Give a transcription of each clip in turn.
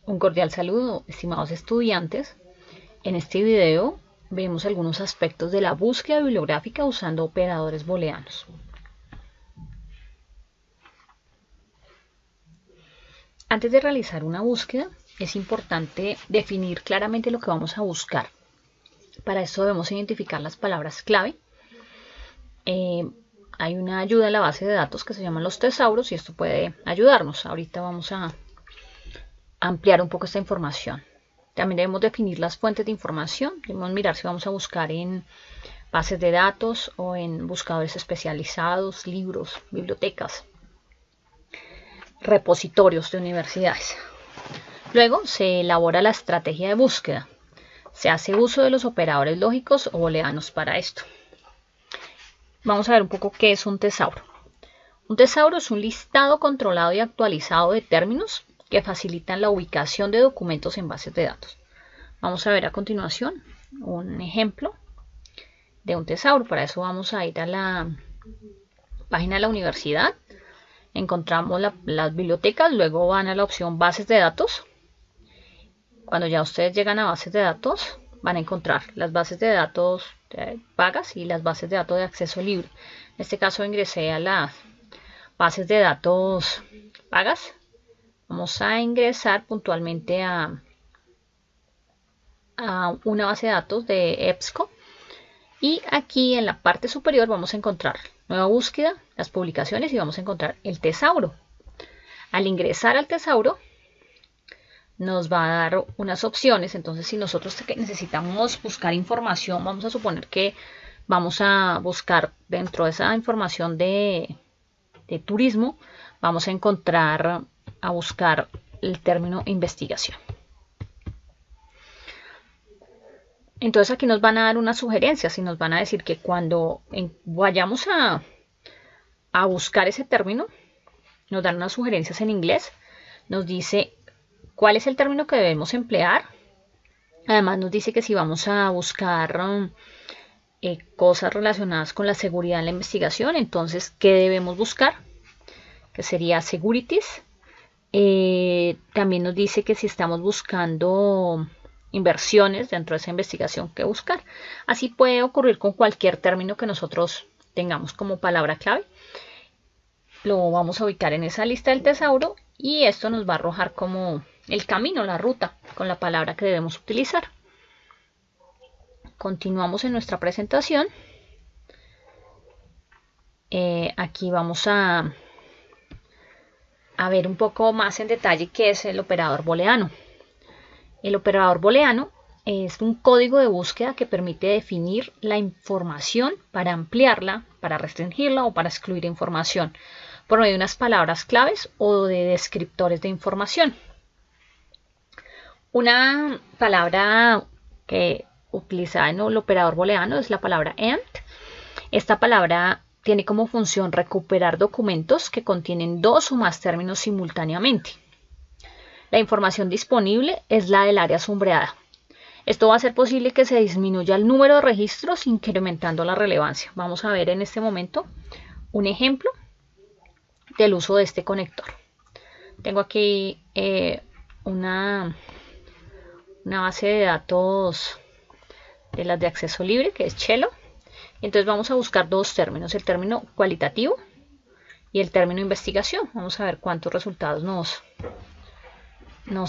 Un cordial saludo, estimados estudiantes. En este video vemos algunos aspectos de la búsqueda bibliográfica usando operadores booleanos. Antes de realizar una búsqueda, es importante definir claramente lo que vamos a buscar. Para esto debemos identificar las palabras clave. Hay una ayuda en la base de datos que se llaman los tesauros y esto puede ayudarnos. Ahorita vamos a ampliar un poco esta información. También debemos definir las fuentes de información. Debemos mirar si vamos a buscar en bases de datos o en buscadores especializados, libros, bibliotecas, repositorios de universidades. Luego se elabora la estrategia de búsqueda. Se hace uso de los operadores lógicos o booleanos para esto. Vamos a ver un poco qué es un tesauro. Un tesauro es un listado controlado y actualizado de términos que facilitan la ubicación de documentos en bases de datos. Vamos a ver a continuación un ejemplo de un tesauro. Para eso vamos a ir a la página de la universidad. Encontramos las bibliotecas, luego van a la opción bases de datos. Cuando ya ustedes llegan a bases de datos, van a encontrar las bases de datos pagas y las bases de datos de acceso libre. En este caso ingresé a las bases de datos pagas. Vamos a ingresar puntualmente a una base de datos de EBSCO. Y aquí en la parte superior vamos a encontrar nueva búsqueda, las publicaciones y vamos a encontrar el tesauro. Al ingresar al tesauro nos va a dar unas opciones. Entonces, si nosotros necesitamos buscar información, vamos a suponer que vamos a buscar dentro de esa información de turismo, vamos a buscar el término investigación. Entonces aquí nos van a dar unas sugerencias y nos van a decir que cuando vayamos a buscar ese término, nos dan unas sugerencias en inglés, nos dice cuál es el término que debemos emplear. Además nos dice que si vamos a buscar cosas relacionadas con la seguridad en la investigación, entonces ¿qué debemos buscar? Que sería securities. También nos dice que si estamos buscando inversiones dentro de esa investigación, ¿qué buscar? Así puede ocurrir con cualquier término que nosotros tengamos como palabra clave. Lo vamos a ubicar en esa lista del tesauro y esto nos va a arrojar como el camino, la ruta con la palabra que debemos utilizar. Continuamos en nuestra presentación. Aquí vamos a ver un poco más en detalle qué es el operador booleano. El operador booleano es un código de búsqueda que permite definir la información para ampliarla, para restringirla o para excluir información por medio de unas palabras claves o de descriptores de información. Una palabra que utilizada en el operador booleano es la palabra AND. Esta palabra tiene como función recuperar documentos que contienen dos o más términos simultáneamente. La información disponible es la del área sombreada. Esto va a hacer posible que se disminuya el número de registros incrementando la relevancia. Vamos a ver en este momento un ejemplo del uso de este conector. Tengo aquí una base de datos de las de acceso libre, que es Chelo. Entonces vamos a buscar dos términos, el término cualitativo y el término investigación. Vamos a ver cuántos resultados nos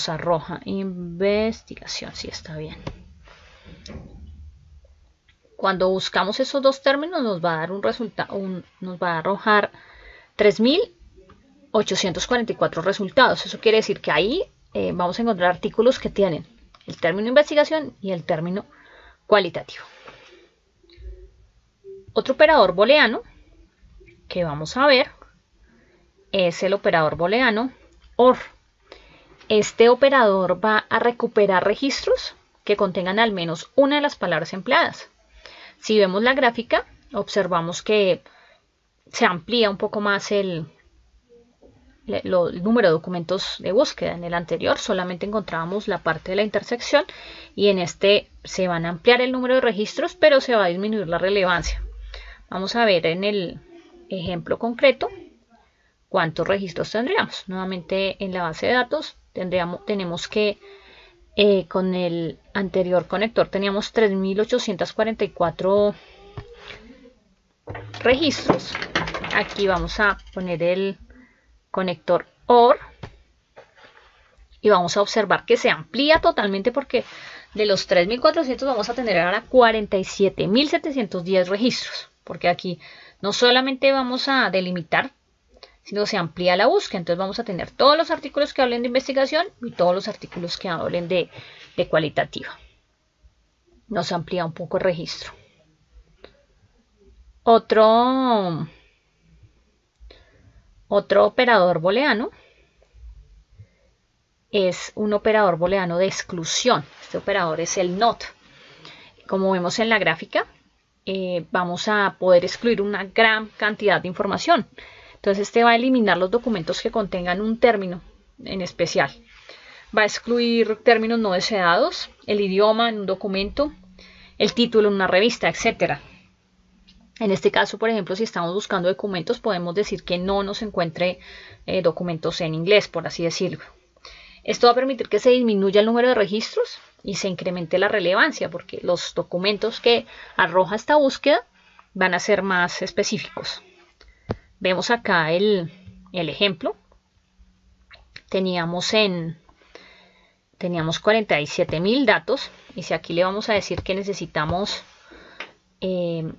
arroja. Investigación, sí, está bien. Cuando buscamos esos dos términos nos va a dar un resultado, nos va a arrojar 3.844 resultados. Eso quiere decir que ahí vamos a encontrar artículos que tienen el término investigación y el término cualitativo. Otro operador booleano que vamos a ver es el operador booleano OR. Este operador va a recuperar registros que contengan al menos una de las palabras empleadas. Si vemos la gráfica, observamos que se amplía un poco más el número de documentos de búsqueda. En el anterior solamente encontrábamos la parte de la intersección y en este se van a ampliar el número de registros, pero se va a disminuir la relevancia. Vamos a ver en el ejemplo concreto cuántos registros tendríamos. Nuevamente en la base de datos tenemos que con el anterior conector teníamos 3.844 registros. Aquí vamos a poner el conector OR y vamos a observar que se amplía totalmente, porque de los 3.400 vamos a tener ahora 47.710 registros, porque aquí no solamente vamos a delimitar, sino se amplía la búsqueda. Entonces vamos a tener todos los artículos que hablen de investigación y todos los artículos que hablen de cualitativa. Nos amplía un poco el registro. Otro operador booleano es un operador booleano de exclusión. Este operador es el NOT. Como vemos en la gráfica, vamos a poder excluir una gran cantidad de información. Entonces este va a eliminar los documentos que contengan un término en especial. Va a excluir términos no deseados, el idioma en un documento, el título en una revista, etc. En este caso, por ejemplo, si estamos buscando documentos, podemos decir que no nos encuentre documentos en inglés, por así decirlo. Esto va a permitir que se disminuya el número de registros y se incremente la relevancia, porque los documentos que arroja esta búsqueda van a ser más específicos. Vemos acá el ejemplo. Teníamos 47.000 datos, y si aquí le vamos a decir que necesitamos el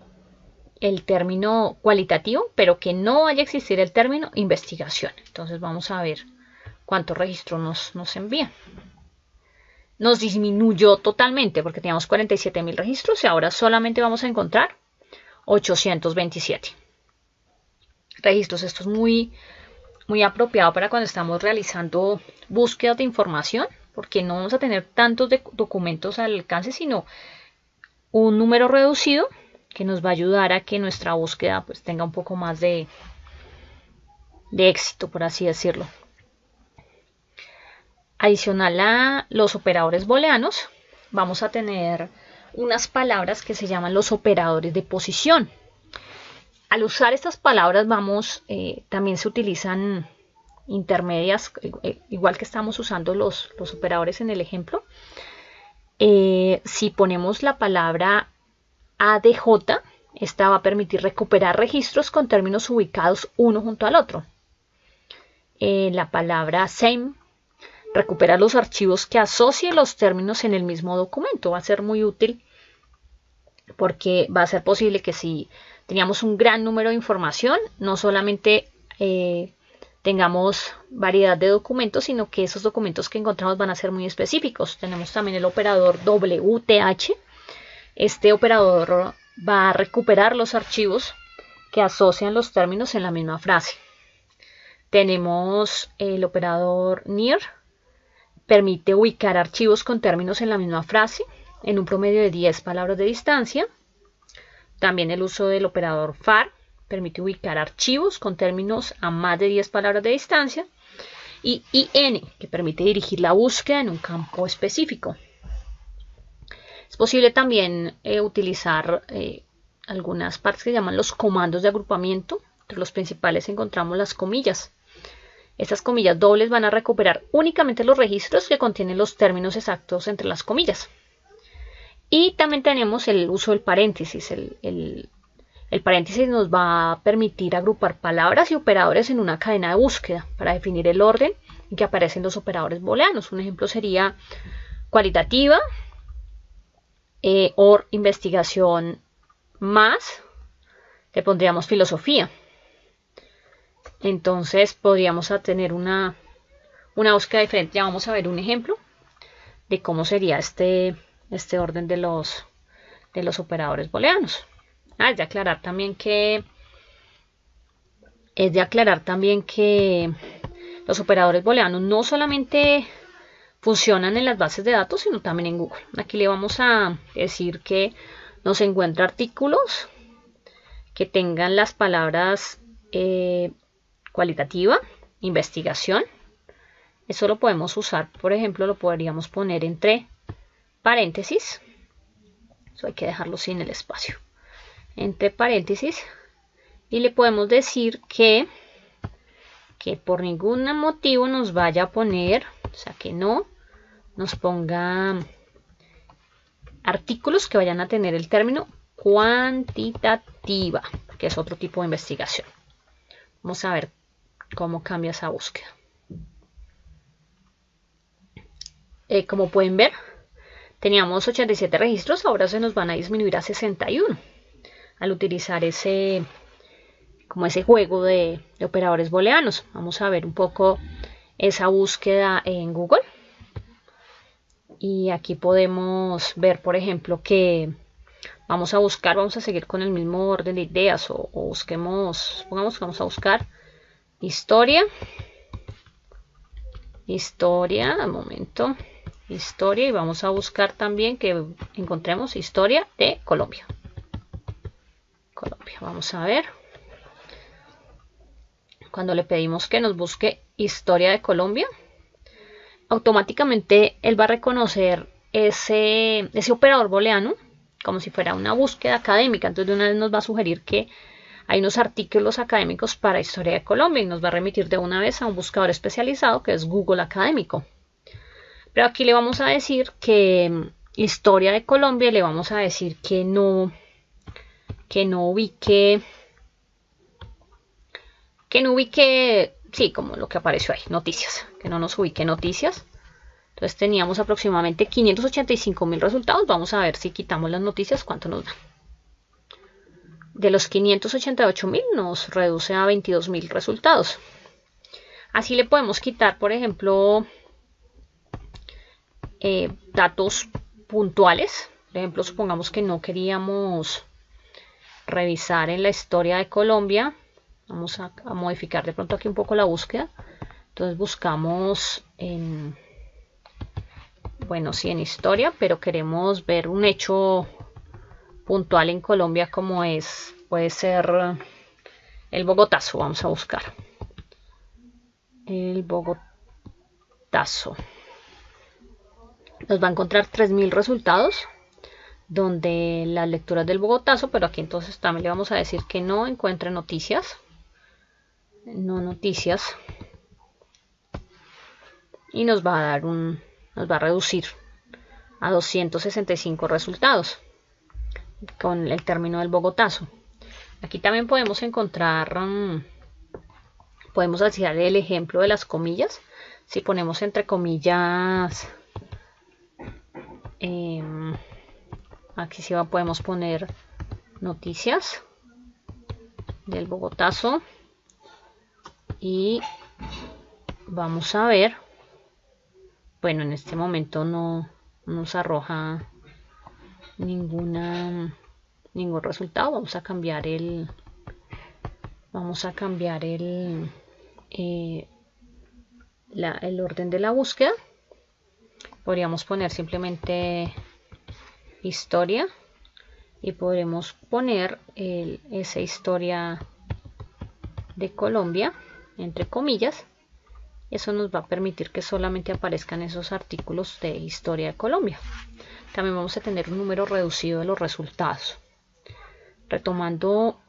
término cualitativo, pero que no vaya a existir el término investigación. Entonces vamos a ver cuántos registros nos envían. Nos disminuyó totalmente, porque teníamos 47.000 registros y ahora solamente vamos a encontrar 827 registros. Esto es muy apropiado para cuando estamos realizando búsquedas de información, porque no vamos a tener tantos documentos al alcance, sino un número reducido que nos va a ayudar a que nuestra búsqueda pues tenga un poco más de éxito, por así decirlo. Adicional a los operadores booleanos, vamos a tener unas palabras que se llaman los operadores de posición. Al usar estas palabras también se utilizan intermedias, igual que estamos usando los operadores en el ejemplo. Si ponemos la palabra ADJ, esta va a permitir recuperar registros con términos ubicados uno junto al otro. La palabra SAME, recuperar los archivos que asocien los términos en el mismo documento. Va a ser muy útil, porque va a ser posible que si teníamos un gran número de información, no solamente tengamos variedad de documentos, sino que esos documentos que encontramos van a ser muy específicos. Tenemos también el operador WTH. Este operador va a recuperar los archivos que asocian los términos en la misma frase. Tenemos el operador NEAR. Permite ubicar archivos con términos en la misma frase en un promedio de 10 palabras de distancia. También el uso del operador FAR permite ubicar archivos con términos a más de 10 palabras de distancia. Y IN, que permite dirigir la búsqueda en un campo específico. Es posible también utilizar algunas partes que llaman los comandos de agrupamiento. Entre los principales encontramos las comillas. Estas comillas dobles van a recuperar únicamente los registros que contienen los términos exactos entre las comillas. Y también tenemos el uso del paréntesis. El paréntesis nos va a permitir agrupar palabras y operadores en una cadena de búsqueda para definir el orden en que aparecen los operadores booleanos. Un ejemplo sería cualitativa, OR investigación más, le pondríamos filosofía. Entonces podríamos tener una búsqueda diferente. Ya vamos a ver un ejemplo de cómo sería este orden de los operadores booleanos. Es de aclarar también que los operadores booleanos no solamente funcionan en las bases de datos, sino también en Google. Aquí le vamos a decir que nos encuentra artículos que tengan las palabras cualitativa, investigación. Eso lo podemos usar, por ejemplo, lo podríamos poner entre paréntesis. Eso hay que dejarlo sin el espacio. Entre paréntesis. Y le podemos decir que por ningún motivo nos vaya a poner O sea, que no nos ponga artículos que vayan a tener el término cuantitativa, que es otro tipo de investigación. Vamos a ver cómo cambia esa búsqueda. Como pueden ver, teníamos 87 registros, ahora se nos van a disminuir a 61 al utilizar ese juego de operadores booleanos. Vamos a ver un poco esa búsqueda en Google. Y aquí podemos ver, por ejemplo, que vamos a seguir con el mismo orden de ideas o busquemos, supongamos que vamos a buscar historia, un momento, historia, y vamos a buscar también que encontremos historia de Colombia. Vamos a ver. Cuando le pedimos que nos busque historia de Colombia, automáticamente él va a reconocer ese operador booleano como si fuera una búsqueda académica. Entonces de una vez nos va a sugerir que hay unos artículos académicos para historia de Colombia y nos va a remitir de una vez a un buscador especializado que es Google Académico. Pero aquí le vamos a decir que historia de Colombia, le vamos a decir que no ubique, sí, como lo que apareció ahí, noticias, que no nos ubique noticias. Entonces teníamos aproximadamente 585.000 resultados. Vamos a ver si quitamos las noticias, cuánto nos da. De los 588.000 nos reduce a 22.000 resultados. Así le podemos quitar, por ejemplo, datos puntuales. Por ejemplo, supongamos que no queríamos revisar en la historia de Colombia. Vamos a modificar de pronto aquí un poco la búsqueda. Entonces buscamos en, bueno, sí, en historia, pero queremos ver un hecho puntual en Colombia como puede ser el Bogotazo. Vamos a buscar el Bogotazo. Nos va a encontrar 3.000 resultados donde las lecturas del Bogotazo, pero aquí entonces también le vamos a decir que no encuentre noticias, no noticias, y nos va a dar nos va a reducir a 265 resultados con el término del Bogotazo. Aquí también podemos encontrar, podemos hacer el ejemplo de las comillas. Si ponemos entre comillas, aquí sí podemos poner noticias del Bogotazo y vamos a ver. Bueno, en este momento no nos arroja ningún resultado. Vamos a cambiar el orden de la búsqueda. Podríamos poner simplemente historia y podremos poner esa historia de Colombia entre comillas. Eso nos va a permitir que solamente aparezcan esos artículos de historia de Colombia. También vamos a tener un número reducido de los resultados. Retomando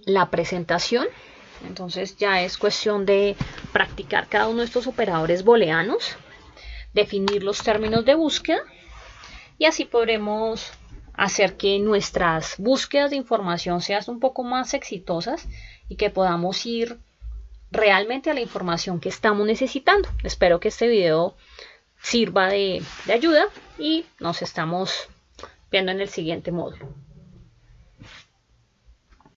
la presentación, entonces ya es cuestión de practicar cada uno de estos operadores booleanos, definir los términos de búsqueda y así podremos hacer que nuestras búsquedas de información sean un poco más exitosas y que podamos ir realmente a la información que estamos necesitando. Espero que este video sirva de ayuda y nos estamos viendo en el siguiente módulo.